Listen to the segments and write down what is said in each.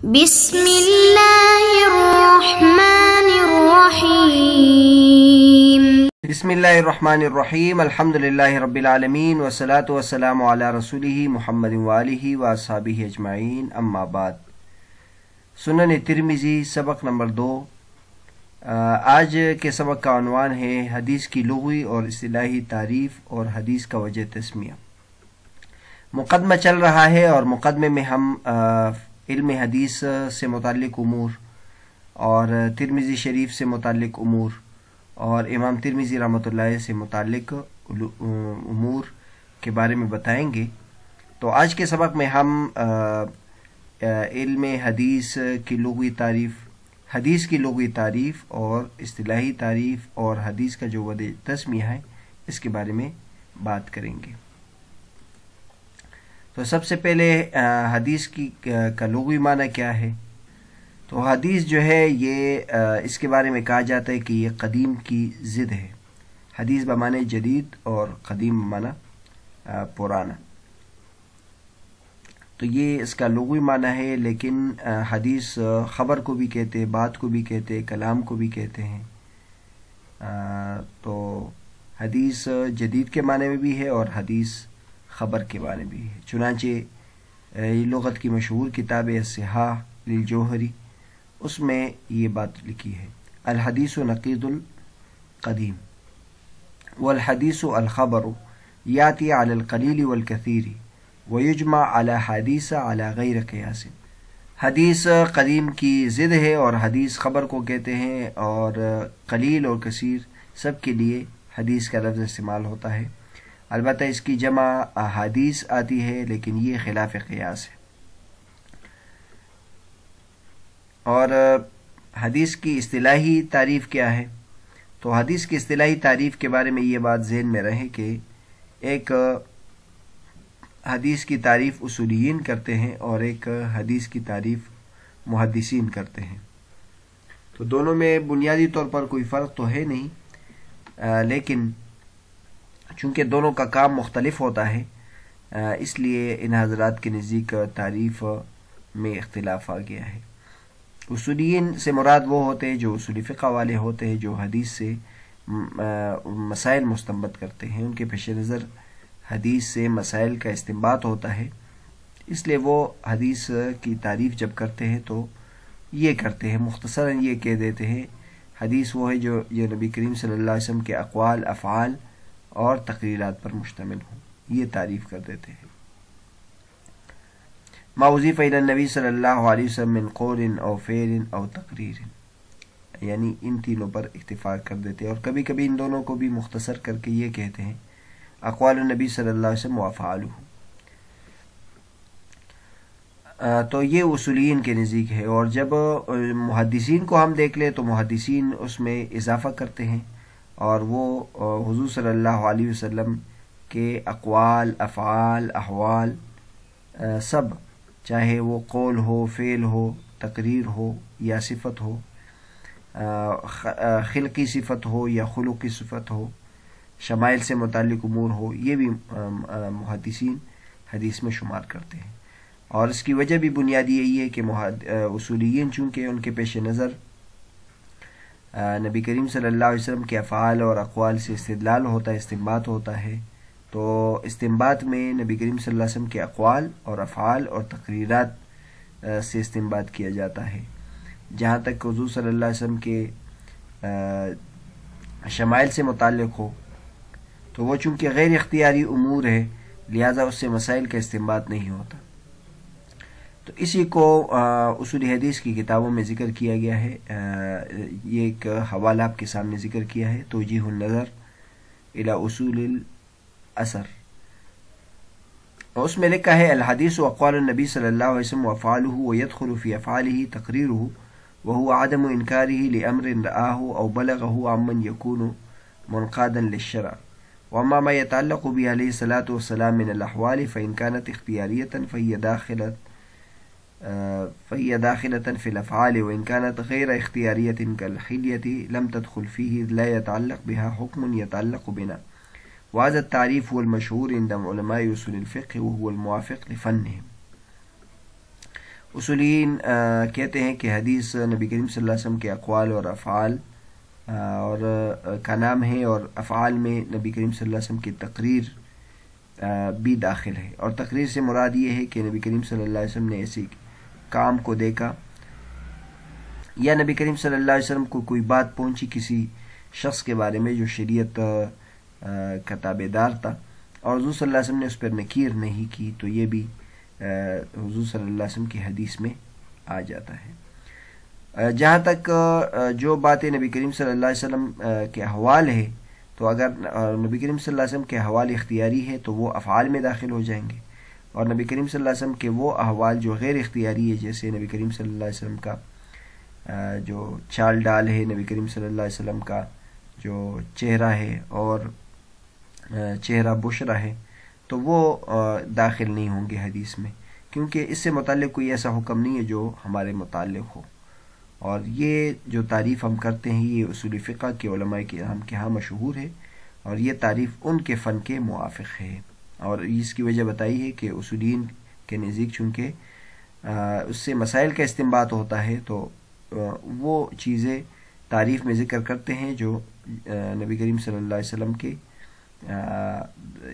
بسم اللہ الرحمن الرحیم بسم اللہ الرحمن الرحیم الحمدللہ رب العالمین والصلاة والسلام علی رسولہ محمد وآلہ واصحابہ اجمعین اما بعد۔ سنن ترمذی سبق نمبر 2۔ آج کے سبق کا عنوان ہے حدیث کی لغوی اور اصطلاحی تعریف اور حدیث کا وجہ تسمیہ۔ مقدمہ چل رہا ہے اور مقدمے میں ہم علم حدیث سے متعلق امور اور ترمذی شریف سے متعلق امور اور امام ترمذی رحمۃ اللہ سے متعلق امور کے بارے میں بتائیں گے۔ تو آج کے سبق میں ہم علم حدیث کی لغوی تعریف، حدیث کی لغوی تعریف اور اصطلاحی تعریف اور حدیث کا جو وجہ تسمیہ ہے اس کے بارے میں بات کریں گے۔ تو سب سے پہلے حدیث کا لغوی معنی کیا ہے؟ تو حدیث جو ہے یہ اس کے بارے میں کہا جاتا ہے کہ یہ قدیم کی ضد ہے۔ حدیث بمعنی جدید اور قدیم بمعنی پرانا، تو یہ اس کا لغوی معنی ہے۔ لیکن حدیث خبر کو بھی کہتے ہیں، بات کو بھی کہتے ہیں، کلام کو بھی کہتے ہیں۔ تو حدیث جدید کے معنی میں بھی ہے اور حدیث خبر کے معنی بھی ہے۔ چنانچہ لغت کی مشہور کتاب الصحاح للجوہری، اس میں یہ بات لکھی ہے: الحدیث نقیض القدیم والحدیث الخبر یاتی علی القلیل والکثیر ویجمع علی حدیث علی غیر قیاس۔ حدیث قدیم کی ضد ہے اور حدیث خبر کو کہتے ہیں، اور قلیل اور کثیر سب کے لیے حدیث کا لفظ استعمال ہوتا ہے۔ البتہ اس کی جمع احادیث آتی ہے، لیکن یہ خلاف قیاس ہے۔ اور حدیث کی اصطلاحی تعریف کیا ہے؟ تو حدیث کی اصطلاحی تعریف کے بارے میں یہ بات ذہن میں رہے کہ ایک حدیث کی تعریف اصولیین کرتے ہیں اور ایک حدیث کی تعریف محدثین کرتے ہیں۔ تو دونوں میں بنیادی طور پر کوئی فرق تو ہے نہیں، لیکن چونکہ دونوں کا کام مختلف ہوتا ہے، اس لیے ان حضرات کے نزدیک تعریف میں اختلاف آ گیا ہے۔ اصولیین سے مراد وہ ہوتے ہیں جو اصول فقہ والے ہوتے ہیں، جو حدیث سے مسائل مستنبط کرتے ہیں۔ ان کے پیش نظر حدیث سے مسائل کا استنباط ہوتا ہے، اس لیے وہ حدیث کی تعریف جب کرتے ہیں تو یہ کرتے ہیں، مختصراً یہ کہہ دیتے ہیں حدیث وہ ہے جو نبی کریم صلی اللہ علیہ وسلم کے اقوال، افعال اور تقریرات پر مشتمل ہوں، یہ تعریف کر دیتے ہیں۔ ما اضیف الی النبی صلی اللہ علیہ وسلم من قول او فعل او تقریر، یعنی ان تینوں پر اکتفا کر دیتے ہیں، اور کبھی کبھی ان دونوں کو بھی مختصر کر کے یہ کہتے ہیں اقوال النبی صلی اللہ علیہ وسلم و افعالہ۔ تو یہ اصولین کے نزدیک ہے۔ اور جب محدثین کو ہم دیکھ لیں تو محدثین اس میں اضافہ کرتے ہیں، اور وہ حضور صلی اللہ علیہ وسلم کے اقوال، افعال، احوال سب، چاہے وہ قول ہو، فعل ہو، تقریر ہو یا صفت ہو، خلقی صفت ہو یا خلقی صفت ہو، شمائل سے متعلق امور ہو، یہ بھی محدثین حدیث میں شمار کرتے ہیں۔ اور اس کی وجہ بھی بنیادی یہی ہے کہ اصولیین چونکہ ان کے پیش نظر نبی کریم صلی اللہ علیہ وسلم کے افعال اور اقوال سے استدلال ہوتا ہے، استنباط ہوتا ہے، تو استنباط میں نبی کریم صلی اللہ علیہ وسلم کے اقوال اور افعال اور تقریرات سے استنباط کیا جاتا ہے۔ جہاں تک حضور صلی اللہ علیہ وسلم کے شمائل سے متعلق ہو تو وہ چونکہ غیر اختیاری امور ہے، لہذا اس سے مسائل کا استنباط نہیں ہوتا۔ تو اسی کو اصول حدیث کی کتابوں میں ذکر کیا گیا ہے۔ یہ ایک حوالہ آپ کے سامنے ذکر کیا ہے: توجیہ النظر الی اصول الاثر، اور اس میں لکھا ہے: الحدیث اقوال النبی صلی اللہ علیہ وسلم وافعالہ ویدخل فی افعالہ تقریرہ وهو عدم انکارہ لامر رآہ او بلغہ عمن یکون منقادا للشرع، واما ما يتعلق به علیہ الصلاۃ والسلام من الاحوال فإن كانت اختیاریۃ فهي داخلة في الأفعال، وإن كانت غير اختيارية كالحلية لم تدخل فيه لا يتعلق بها حكم يتعلق بنا، وهذا التعريف هو المشهور عند علماء أصول الفقه وهو الموافق لفنهم۔ اصولین کہتے ہیں کہ حدیث نبی کریم صلی اللہ علیہ وسلم کے اقوال اور افعال اور کا نام ہے، اور افعال میں نبی کریم صلی اللہ علیہ وسلم کی تقریر بھی داخل ہے، اور تقریر سے مراد یہ ہے کہ نبی کریم صلی اللہ علیہ وسلم نے ایسی کام کو دیکھا، یا نبی کریم صلی اللہ علیہ وسلم کو کوئی بات پہنچی کسی شخص کے بارے میں جو شریعت کا تابع دار تھا، اور حضور صلی اللہ علیہ وسلم نے اس پر نکیر نہیں کی، تو یہ بھی حضور صلی اللہ علیہ وسلم کی حدیث میں آ جاتا ہے۔ جہاں تک جو باتیں نبی کریم صلی اللہ علیہ وسلم کے احوال ہے، تو اگر نبی کریم صلی اللہ علیہ وسلم کے احوال اختیاری ہے تو وہ افعال میں داخل ہو جائیں گے، اور نبی کریم صلی اللہ علیہ وسلم کے وہ احوال جو غیر اختیاری ہے، جیسے نبی کریم صلی اللہ علیہ وسلم کا جو چال ڈال ہے، نبی کریم صلی اللہ علیہ وسلم کا جو چہرہ ہے اور چہرہ بشرا ہے، تو وہ داخل نہیں ہوں گے حدیث میں، کیونکہ اس سے متعلق کوئی ایسا حکم نہیں ہے جو ہمارے متعلق ہو، اور یہ جو تعریف ہم کرتے ہیں یہ اصول فقہ کے علماء کرام کے ہاں مشہور ہے، اور یہ تعریف ان کے فن کے موافق ہے، اور اس کی وجہ بتائی ہے کہ اصولین کے نزدیک چونکہ اس سے مسائل کا استنباط ہوتا ہے، تو وہ چیزیں تعریف میں ذکر کرتے ہیں جو نبی کریم صلی اللہ علیہ وسلم کے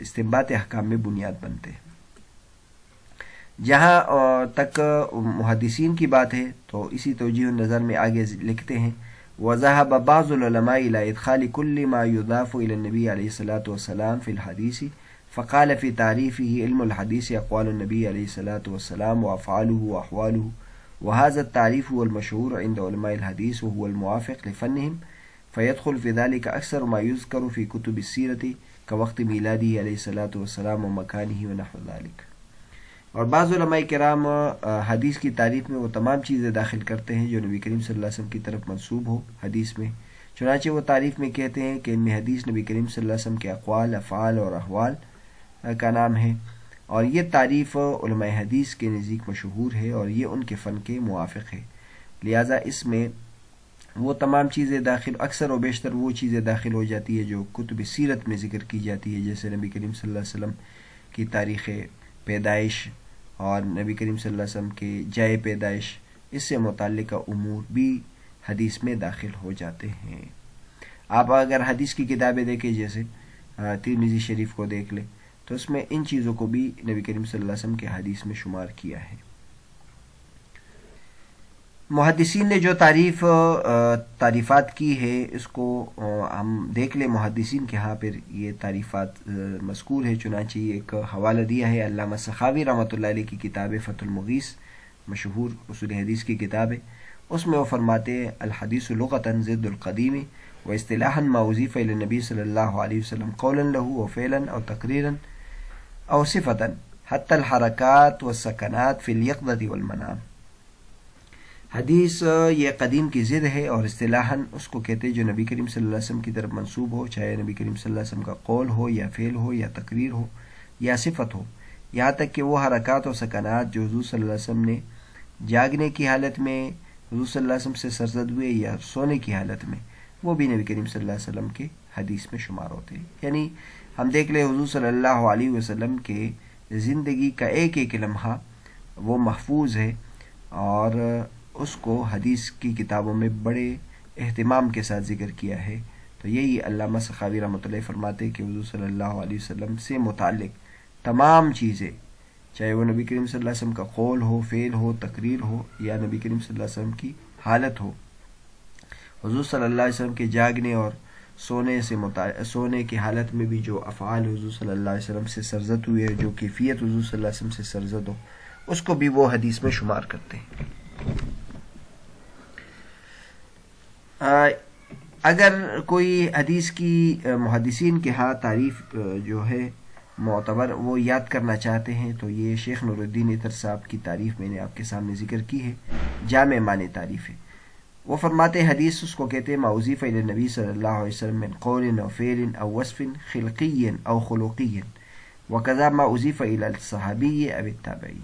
استنباط احکام میں بنیاد بنتے ہیں۔ جہاں تک محدثین کی بات ہے تو اسی توجیہ نظر میں آگے لکھتے ہیں وَذَهَبَ بَعْضُ الْعُلَمَاءِ إِلَى إِدْخَالِ كُلِّ مَا يُضَافُ إِلَى النَّبِيِّ عَلَيْهِ الصَّلَاةُ وَالسَّلَامُ فِي الْحَدِيثِ فقال في تعريفه علم الحديث أقوال النبي عليه الصلاة والسلام وأفعاله وأحواله، وهذا التعريف هو المشهور عند علماء الحديث وهو الموافق لفنهم، فيدخل في ذلك أكثر ما يذكر في كتب السيرة كوقت ميلاده عليه الصلاة والسلام ومكانه ونحو ذلك۔ اور بعض علماء کرام حدیث کی تعریف میں وہ تمام چیزیں داخل کرتے ہیں جو نبی کریم صلی اللہ علیہ وسلم کی طرف منسوب ہو حدیث میں، چنانچہ وہ تعریف میں کہتے ہیں کہ ان میں حدیث نبی کریم صلی اللہ علیہ وسلم کے اقوال، افعال اور احوال کا نام ہے، اور یہ تعریف علماء حدیث کے نزدیک مشہور ہے اور یہ ان کے فن کے موافق ہے، لہٰذا اس میں وہ تمام چیزیں داخل، اکثر و بیشتر وہ چیزیں داخل ہو جاتی ہے جو کتب سیرت میں ذکر کی جاتی ہے، جیسے نبی کریم صلی اللہ علیہ وسلم کی تاریخ پیدائش اور نبی کریم صلی اللہ علیہ وسلم کے جائے پیدائش، اس سے متعلقہ امور بھی حدیث میں داخل ہو جاتے ہیں۔ آپ اگر حدیث کی کتابیں دیکھیں، جیسے ترمذی شریف کو دیکھ لیں، تو اس میں ان چیزوں کو بھی نبی کریم صلی اللہ علیہ وسلم کے حدیث میں شمار کیا ہے۔ محدثین نے جو تعریفات کی ہے، اس کو ہم دیکھ لیں، محدثین کے ہاں پر یہ تعریفات مذکور ہے، چنانچہ ایک حوالہ دیا ہے علامہ سخاوی رحمۃ اللہ علیہ کی کتاب فتح المغیث، مشہور اصول حدیث کی کتاب ہے، اس میں وہ فرماتے ہیں الحدیث لغۃ ضد القدیم و اصطلاحا ما اضیف الی النبی صلی اللہ علیہ وسلم قولا له و فعلا او تقریرا او صفتا حتی الحرکات والسکنات فی الیقظۃ والمنام۔ حدیث یہ قدیم کی ضد ہے، اور اصطلاحاً اس کو کہتے ہیں جو نبی کریم صلی اللہ علیہ وسلم کی طرف منسوب ہو، چاہے نبی کریم صلی اللہ علیہ وسلم کا قول ہو یا فعل ہو یا تقریر ہو یا صفت ہو، یہاں تک کہ وہ حرکات و سکنات جو حضور صلی اللہ علیہ وسلم نے جاگنے کی حالت میں حضور صلی اللہ علیہ وسلم سے سرزد ہوئے یا سونے کی حالت میں، وہ بھی نبی کریم صلی اللہ علیہ وسلم کے حدیث میں شمار ہوتے ہیں۔ یعنی ہم دیکھ لیں حضور صلی اللہ علیہ وسلم کے زندگی کا ایک ایک لمحہ وہ محفوظ ہے، اور اس کو حدیث کی کتابوں میں بڑے اہتمام کے ساتھ ذکر کیا ہے۔ تو یہی علامہ سخاوی رحمۃ اللہ فرماتے کہ حضور صلی اللہ علیہ وسلم سے متعلق تمام چیزیں، چاہے وہ نبی کریم صلی اللہ علیہ وسلم کا قول ہو، فعل ہو، تقریر ہو، یا نبی کریم صلی اللہ علیہ وسلم کی حالت ہو، حضور صلی اللہ علیہ وسلم کے جاگنے اور سونے کی حالت میں بھی جو افعال حضور صلی اللہ علیہ وسلم سے سرزد ہوئے، جو کیفیت حضور صلی اللہ علیہ وسلم سے سرزد ہو، اس کو بھی وہ حدیث میں شمار کرتے ہیں۔ اگر کوئی حدیث کی محدثین کے ہاں تعریف جو ہے معتبر وہ یاد کرنا چاہتے ہیں، تو یہ شیخ نور الدین عطر صاحب کی تعریف میں نے آپ کے سامنے ذکر کی ہے، جامع معنی تعریف ہے۔ وہ فرماتے حدیث اس کو کہتے ہیں ما اضیف الی النبی صلی اللہ علیہ وسلم من قول او فعل او وصف خلقی او خلقی وکذا ما اضیف الی الصحابی او التابعی۔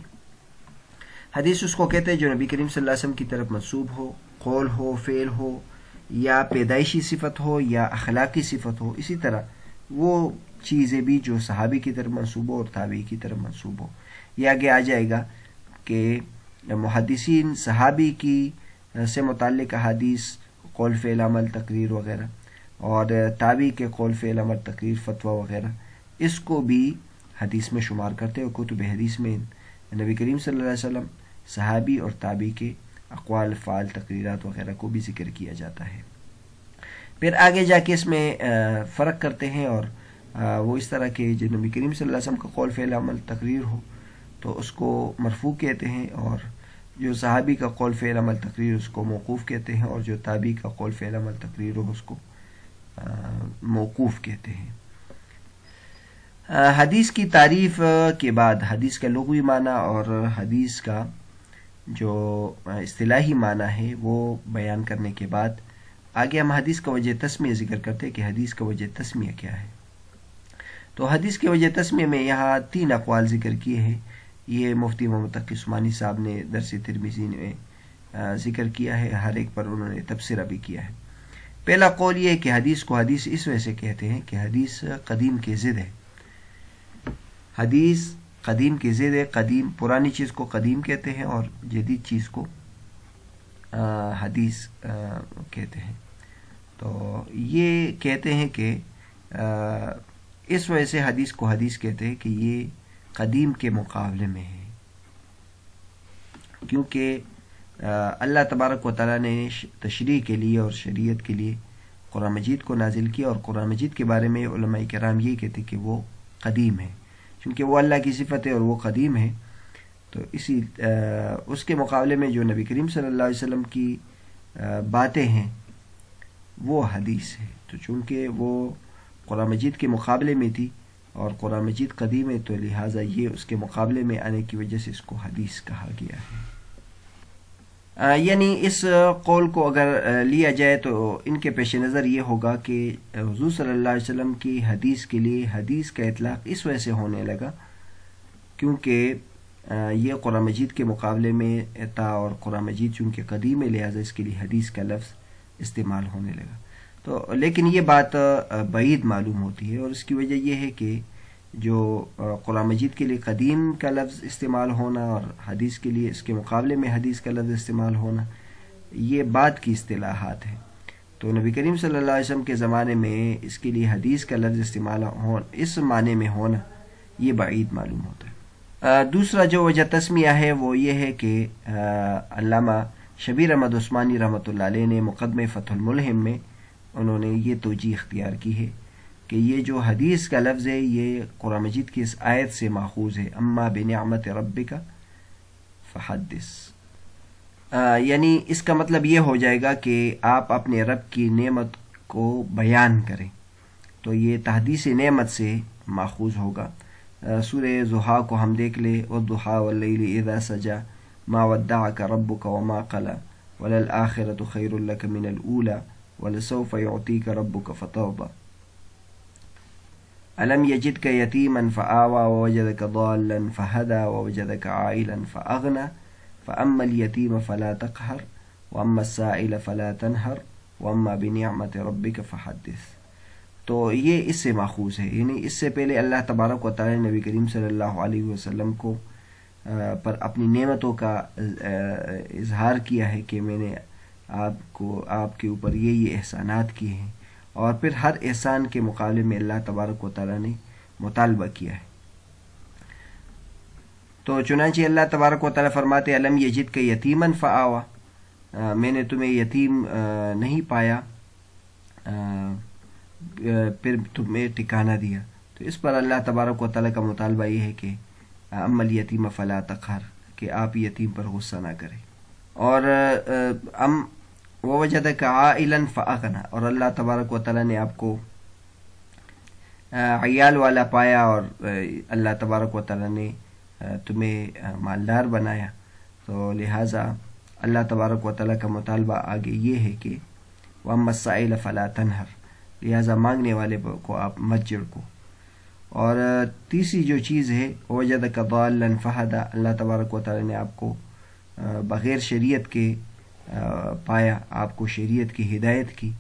حدیث اس کو کہتے ہیں جو نبی کریم صلی اللہ علیہ وسلم کی طرف منسوب ہو، قول ہو، فعل ہو، یا پیدائشی صفت ہو یا اخلاقی صفت ہو، اسی طرح وہ چیزیں بھی جو صحابی کی طرف منسوب ہو اور تابعی کی طرف منسوب ہو۔ یہ آگے آ جائے گا کہ محدثین صحابی کی سے متعلق احادیث، قول فعل عمل تقریر وغیرہ، اور تابعی کے قول فعل عمل تقریر فتویٰ وغیرہ، اس کو بھی حدیث میں شمار کرتے ہیں، اور کتب حدیث میں نبی کریم صلی اللہ علیہ وسلم، صحابی اور تابعی کے اقوال، افعال، تقریرات وغیرہ کو بھی ذکر کیا جاتا ہے۔ پھر آگے جا کے اس میں فرق کرتے ہیں، اور وہ اس طرح کے جو نبی کریم صلی اللہ علیہ وسلم کا قول فعل عمل تقریر ہو تو اس کو مرفوع کہتے ہیں، اور جو صحابی کا قول فعل عمل تقریر اس کو موقوف کہتے ہیں، اور جو تابعی کا قول فعل عمل تقریر ہو اس کو موقوف کہتے ہیں۔ حدیث کی تعریف کے بعد حدیث کا لغوی معنی اور حدیث کا جو اصطلاحی معنی ہے وہ بیان کرنے کے بعد آگے ہم حدیث کا وجہ تسمیہ ذکر کرتے ہیں کہ حدیث کا وجہ تسمیہ کیا ہے۔ تو حدیث کے وجہ تسمیہ میں یہاں 3 اقوال ذکر کیے ہیں، یہ مفتی محمد تقی عثمانی صاحب نے درس ترمذی میں ذکر کیا ہے، ہر ایک پر انہوں نے تبصرہ بھی کیا ہے۔ پہلا قول یہ ہے کہ حدیث کو حدیث اس وجہ سے کہتے ہیں کہ حدیث قدیم کی ضد ہے، حدیث قدیم کی ضد ہے، قدیم پرانی چیز کو قدیم کہتے ہیں اور جدید چیز کو حدیث کہتے ہیں۔ تو یہ کہتے ہیں کہ اس وجہ سے حدیث کو حدیث کہتے ہیں کہ یہ قدیم کے مقابلے میں ہے، کیونکہ اللہ تبارک و تعالیٰ نے تشریع کے لیے اور شریعت کے لیے قرآن مجید کو نازل کیا، اور قرآن مجید کے بارے میں علماء کرام یہ کہتے کہ وہ قدیم ہے، چونکہ وہ اللہ کی صفت ہے اور وہ قدیم ہے۔ تو اس کے مقابلے میں جو نبی کریم صلی اللہ علیہ وسلم کی باتیں ہیں وہ حدیث ہے، تو چونکہ وہ قرآن مجید کے مقابلے میں تھی اور قرآن مجید قدیم ہے، تو لہٰذا یہ اس کے مقابلے میں آنے کی وجہ سے اس کو حدیث کہا گیا ہے۔ یعنی اس قول کو اگر لیا جائے تو ان کے پیش نظر یہ ہوگا کہ حضور صلی اللہ علیہ وسلم کی حدیث کے لیے حدیث کا اطلاق اس وجہ سے ہونے لگا کیونکہ یہ قرآن مجید کے مقابلے میں تھا، اور قرآن مجید چونکہ قدیم ہے لہٰذا اس کے لیے حدیث کا لفظ استعمال ہونے لگا۔ تو لیکن یہ بات بعید معلوم ہوتی ہے، اور اس کی وجہ یہ ہے کہ جو قرآن مجید کے لیے قدیم کا لفظ استعمال ہونا اور حدیث کے لیے اس کے مقابلے میں حدیث کا لفظ استعمال ہونا یہ بعد کی اصطلاحات ہیں۔ تو نبی کریم صلی اللہ علیہ وسلم کے زمانے میں اس کے لیے حدیث کا لفظ استعمال اس معنی میں ہونا یہ بعید معلوم ہوتا ہے۔ دوسرا جو وجہ تسمیہ ہے وہ یہ ہے کہ علامہ شبیر احمد عثمانی رحمۃ اللہ علیہ نے مقدمہ فتح الملہم میں انہوں نے یہ توجیہ اختیار کی ہے کہ یہ جو حدیث کا لفظ ہے یہ قرآن مجید کی اس آیت سے ماخوذ ہے، اما بنعمت ربک فحدث، یعنی اس کا مطلب یہ ہو جائے گا کہ آپ اپنے رب کی نعمت کو بیان کریں، تو یہ تحدیث نعمت سے ماخوذ ہوگا۔ سورہ ضحیٰ کو ہم دیکھ لیں، والضحیٰ واللیل اذا سجی ما ودعک ربک وما قلی وللآخرۃ خیر لک من الاولی ولسوف یعطیک ربک فترضی ألم يجدك يتيما فآوى ووجدك ضالا فهدى ووجدك عائلا فأغنى فأما اليتيم فلا تقهر وأما السائل فلا تنهر وأما بنعمة ربك فحدث۔ تو یہ اس سے ماخوذ ہے، یعنی اس سے پہلے اللہ تبارک و تعالی نبی کریم صلی اللہ علیہ وسلم کو پر اپنی نعمتوں کا اظہار کیا ہے کہ میں نے آپ کے اوپر یہ احسانات کیے ہیں، اور پھر ہر احسان کے مقابلے میں اللہ تبارک و تعالیٰ نے مطالبہ کیا ہے۔ تو چنانچہ اللہ تبارک و تعالیٰ فرماتے الم یجدک یتیما فآوی، میں نے تمہیں یتیم نہیں پایا پھر تمہیں ٹھکانہ دیا، تو اس پر اللہ تبارک و تعالیٰ کا مطالبہ یہ ہے کہ اما الیتیم فلا تقہر، کہ آپ یتیم پر غصہ نہ کریں، اور ووجدک عائلا فاغنی، اور اللہ تبارک و تعالیٰ نے آپ کو عیال والا پایا اور اللہ تبارک و تعالیٰ نے تمہیں مالدار بنایا، تو لہٰذا اللہ تبارک و تعالیٰ کا مطالبہ آگے یہ ہے کہ واما السائل فلا تنہر، لہٰذا مانگنے والے کو آپ مت جھڑکو۔ اور تیسری جو چیز ہے وجدک ضالا فہدی، اللہ تبارک و تعالیٰ نے آپ کو بغیر شریعت کے پایا، آپ کو شریعت کی ہدایت کی،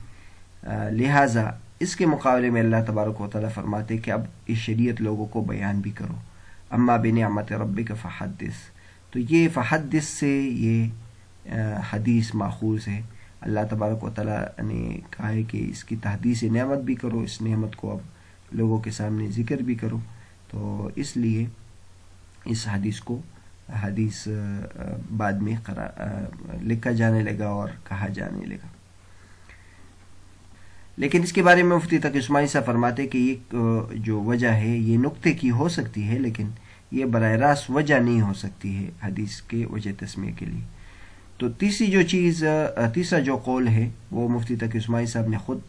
لہٰذا اس کے مقابلے میں اللہ تبارک و تعالیٰ فرماتے کہ اب اس شریعت لوگوں کو بیان بھی کرو، اما بنعمت ربک فحدث، تو یہ فحدث سے یہ حدیث ماخوذ ہے. اللہ تبارک و تعالیٰ نے کہا ہے کہ اس کی تحدیث نعمت بھی کرو، اس نعمت کو اب لوگوں کے سامنے ذکر بھی کرو. تو اس لیے اس حدیث کو حدیث بعد میں لکھا جانے لگا اور کہا جانے لگا. لیکن اس کے بارے میں مفتی تقی عثمانی صاحب فرماتے کہ یہ جو وجہ ہے یہ نقطے کی ہو سکتی ہے، لیکن یہ براہ راست وجہ نہیں ہو سکتی ہے حدیث کے وجہ تسمیہ کے لیے. تو تیسرا جو قول ہے وہ مفتی تقی عثمانی صاحب نے خود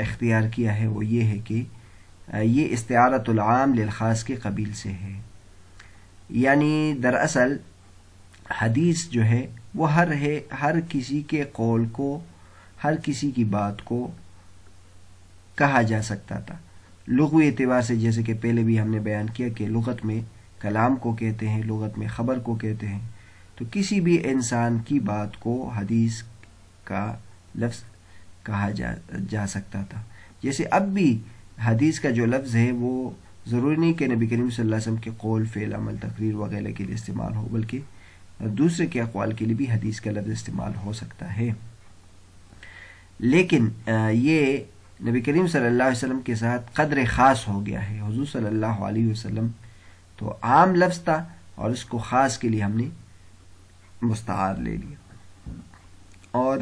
اختیار کیا ہے، وہ یہ ہے کہ یہ استعارۃ العام للخاص کے قبیل سے ہے. یعنی دراصل حدیث جو ہے وہ ہر کسی کے قول کو، ہر کسی کی بات کو کہا جا سکتا تھا لغوی اعتبار سے، جیسے کہ پہلے بھی ہم نے بیان کیا کہ لغت میں کلام کو کہتے ہیں، لغت میں خبر کو کہتے ہیں. تو کسی بھی انسان کی بات کو حدیث کا لفظ کہا جا سکتا تھا. جیسے اب بھی حدیث کا جو لفظ ہے وہ ضروری نہیں کہ نبی کریم صلی اللہ علیہ وسلم کے قول، فعل، عمل، تقریر وغیرہ کے لیے استعمال ہو، بلکہ دوسرے کے اقوال کے لیے بھی حدیث کا لفظ استعمال ہو سکتا ہے. لیکن یہ نبی کریم صلی اللہ علیہ وسلم کے ساتھ قدر خاص ہو گیا ہے. حضور صلی اللہ علیہ وسلم تو عام لفظ تھا اور اس کو خاص کے لیے ہم نے مستعار لے لیا. اور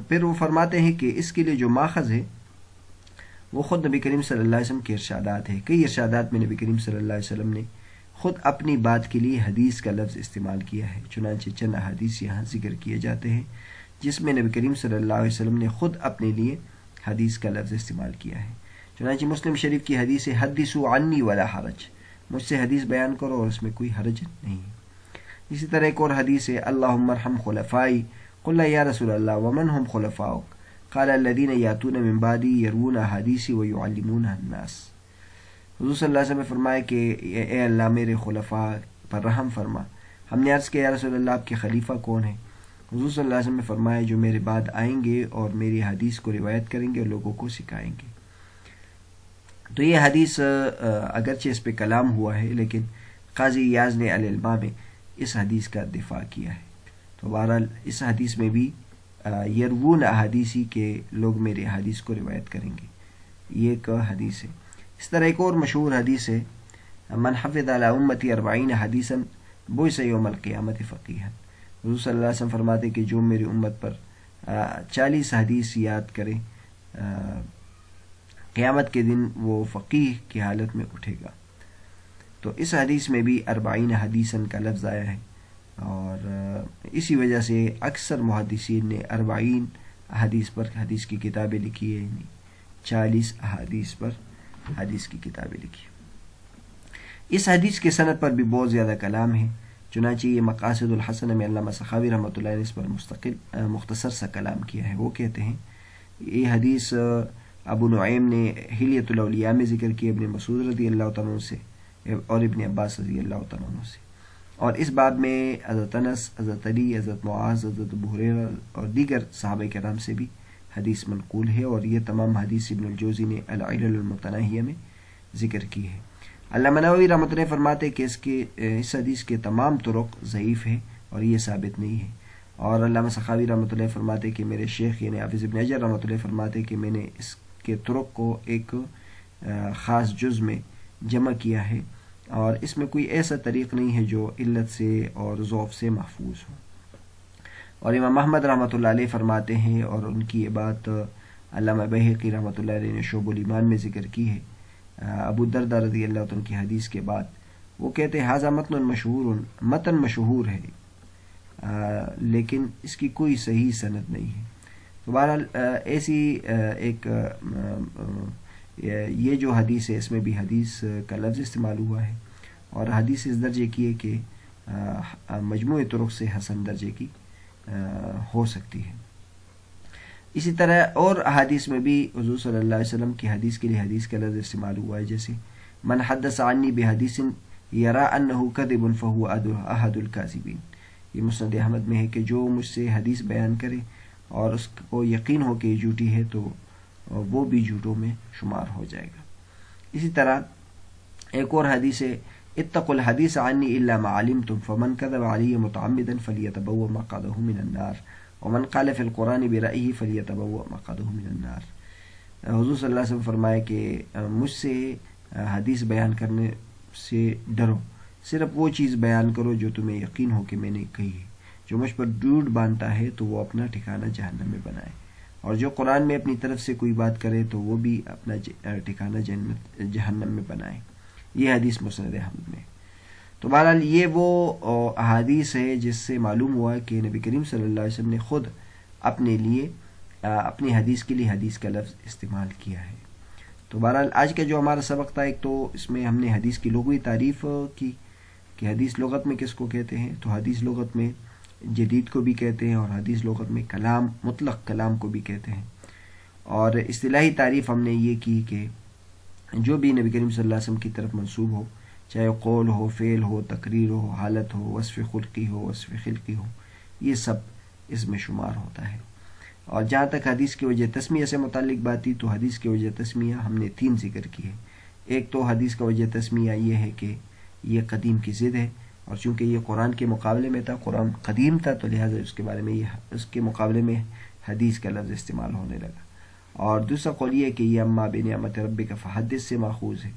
پھر وہ فرماتے ہیں کہ اس کے لیے جو ماخذ ہے وہ خود نبی کریم صلی اللہ علیہ وسلم کے ارشادات ہیں. کئی ارشادات میں نبی کریم صلی اللہ علیہ وسلم نے خود اپنی بات کے لیے حدیث کا لفظ استعمال کیا ہے. چنانچہ چند حدیث یہاں ذکر کیے جاتے ہیں جس میں نبی کریم صلی اللہ علیہ وسلم نے خود اپنے لیے حدیث کا لفظ استعمال کیا ہے. چنانچہ مسلم شریف کی حدیث ہے حدثوا عنی ولا حرج، مجھ سے حدیث بیان کرو اور اس میں کوئی حرج نہیں. اسی طرح ایک اور حدیث ہے اللہم ارحم خلفائی قلنا یا رسول اللہ ومن هم خلفاؤک قال الذین یاتون من بعدی یروون احادیثی ویعلمون الناس. حضور صلی اللہ علیہ وسلم نے فرمایا کہ اے اللہ میرے خلفاء پر رحم فرما. ہم نے عرض کیا یا رسول اللہ آپ کے خلیفہ کون ہیں؟ حضور صلی اللہ علیہ وسلم نے فرمایا جو میرے بعد آئیں گے اور میری حدیث کو روایت کریں گے اور لوگوں کو سکھائیں گے. تو یہ حدیث اگرچہ اس پہ کلام ہوا ہے لیکن قاضی ایاز نے العلماء میں اس حدیث کا دفاع کیا ہے. تو بہرحال اس حدیث میں بھی یروون احادیثی کے لوگ میرے حدیث کو روایت کریں گے، یہ ایک حدیث ہے. اس طرح ایک اور مشہور حدیث ہے من حفظ علی امتی 40 حدیثا بعث یوم القیامت فقیہا. حضور صلی اللہ علیہ وسلم فرماتے کہ جو میری امت پر 40 حدیث یاد کرے قیامت کے دن وہ فقیہ کی حالت میں اٹھے گا. تو اس حدیث میں بھی 40 حدیثاً کا لفظ آیا ہے اور اسی وجہ سے اکثر محدثین نے 40 حدیث پر حدیث کی کتابیں لکھی ہیں، 40 احادیث پر حدیث کی کتابیں لکھی. اس حدیث کے سند پر بھی بہت زیادہ کلام ہے. چنانچہ یہ مقاصد الحسنہ میں علامہ سخاوی رحمۃ اللہ علیہ نے اس پر مختصر سا کلام کیا ہے. وہ کہتے ہیں یہ حدیث ابو نعیم نے حلیۃ الاولیاء میں ذکر کی ابن مسعود رضی اللہ تعالیٰ عنہ سے اور ابن عباس رضی اللہ تعالیٰ عنہ سے. اور اس باب میں حضرت انس، حضرت علی، حضرت معاذ، حضرت ابو ہریرہ اور دیگر صحابہ کرام سے بھی حدیث منقول ہے اور یہ تمام حدیث ابن الجوزی نے العلل المتناہیہ میں ذکر کی ہے. علامہ نووی رحمۃ اللہ فرماتے کہ اس حدیث کے تمام طرق ضعیف ہیں اور یہ ثابت نہیں ہے. اور علامہ سخاوی رحمۃ اللہ فرماتے کہ میرے شیخ یعنی حافظ ابن حجر رحمۃ اللہ فرماتے کہ میں نے اس کے طرق کو ایک خاص جز میں جمع کیا ہے اور اس میں کوئی ایسا طریق نہیں ہے جو علت سے اور ضعف سے محفوظ ہو. اور امام احمد رحمۃ اللہ علیہ فرماتے ہیں اور ان کی یہ بات علامہ بہقی رحمۃ اللہ علیہ نے شعب الایمان میں ذکر کی ہے ابو درداء رضی اللہ عنہ کی حدیث کے بعد. وہ کہتے ہیں ھذا متن مشہور، متن مشہور ہے لیکن اس کی کوئی صحیح سند نہیں ہے. تو بہرحال ایسی ایک یہ جو حدیث ہے اس میں بھی حدیث کا لفظ استعمال ہوا ہے اور حدیث اس درجے کی ہے کہ مجموعی طرق سے حسن درجے کی ہو سکتی ہے. اسی طرح اور احادیث میں بھی حضور صلی اللہ علیہ وسلم کی حدیث کے لیے حدیث کا لفظ استعمال ہوا ہے، جیسے من حدث عنی بحدیث یرا انہ کذب فہو احد الکاذبین. یہ مسند احمد میں ہے کہ جو مجھ سے حدیث بیان کرے اور اس کو یقین ہو کہ یہ جھوٹی ہے تو وہ بھی جھوٹوں میں شمار ہو جائے گا. اسی طرح ایک اور حدیث ہے اتقوا الحدیث عنی الا ما علمتم فمن کذب علی متعمدا فلیتبوأ مقعدہ من النار ومن قال فی القرآن برأیہ فلیتبوأ مقعدہ من النار۔ حضور صلی اللہ علیہ وسلم فرمائے کہ مجھ سے حدیث بیان کرنے سے ڈرو، صرف وہ چیز بیان کرو جو تمہیں یقین ہو کہ میں نے کہی ہے۔ جو مجھ پر جھوٹ باندھتا ہے تو وہ اپنا ٹھکانہ جہنم میں بنائے، اور جو قرآن میں اپنی طرف سے کوئی بات کرے تو وہ بھی اپنا ٹھکانہ جہنم میں بنائے۔ یہ حدیث مسند احمد میں۔ تو بہرحال یہ وہ احادیث ہے جس سے معلوم ہوا کہ نبی کریم صلی اللہ علیہ وسلم نے خود اپنے لیے اپنی حدیث کے لیے حدیث کا لفظ استعمال کیا ہے۔ تو بہرحال آج کا جو ہمارا سبق تھا، ایک تو اس میں ہم نے حدیث کی لغوی تعریف کی کہ حدیث لغت میں کس کو کہتے ہیں۔ تو حدیث لغت میں جدید کو بھی کہتے ہیں، اور حدیث لغت میں کلام، مطلق کلام کو بھی کہتے ہیں۔ اور اصطلاحی تعریف ہم نے یہ کی کہ جو بھی نبی کریم صلی اللہ علیہ وسلم کی طرف منسوب ہو، چاہے قول ہو، فعل ہو، تقریر ہو، حالت ہو، وصف خلقی ہو، وصف خلقی ہو، یہ سب اس میں شمار ہوتا ہے۔ اور جہاں تک حدیث کی وجہ تسمیہ سے متعلق بات تھی، تو حدیث کی وجہ تسمیہ ہم نے 3 ذکر کی ہے۔ ایک تو حدیث کا وجہ تسمیہ یہ ہے کہ یہ قدیم کی ضد ہے، اور چونکہ یہ قرآن کے مقابلے میں تھا، قرآن قدیم تھا، تو لہٰذا اس کے بارے میں اس کے مقابلے میں حدیث کا لفظ استعمال ہونے لگا۔ اور دوسرا قول یہ ہے کہ یہ اما بنعمت ربک فحدث سے ماخوذ ہے۔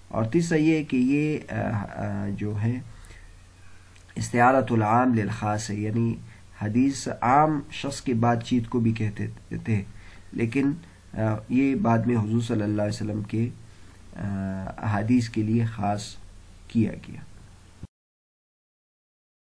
اور تیسرا یہ ہے کہ یہ جو ہے استعارۃ العام للخاص ہے، یعنی حدیث عام شخص کی بات چیت کو بھی کہتے تھے، لیکن یہ بعد میں حضور صلی اللہ علیہ وسلم کے احادیث کے لیے خاص کیا گیا۔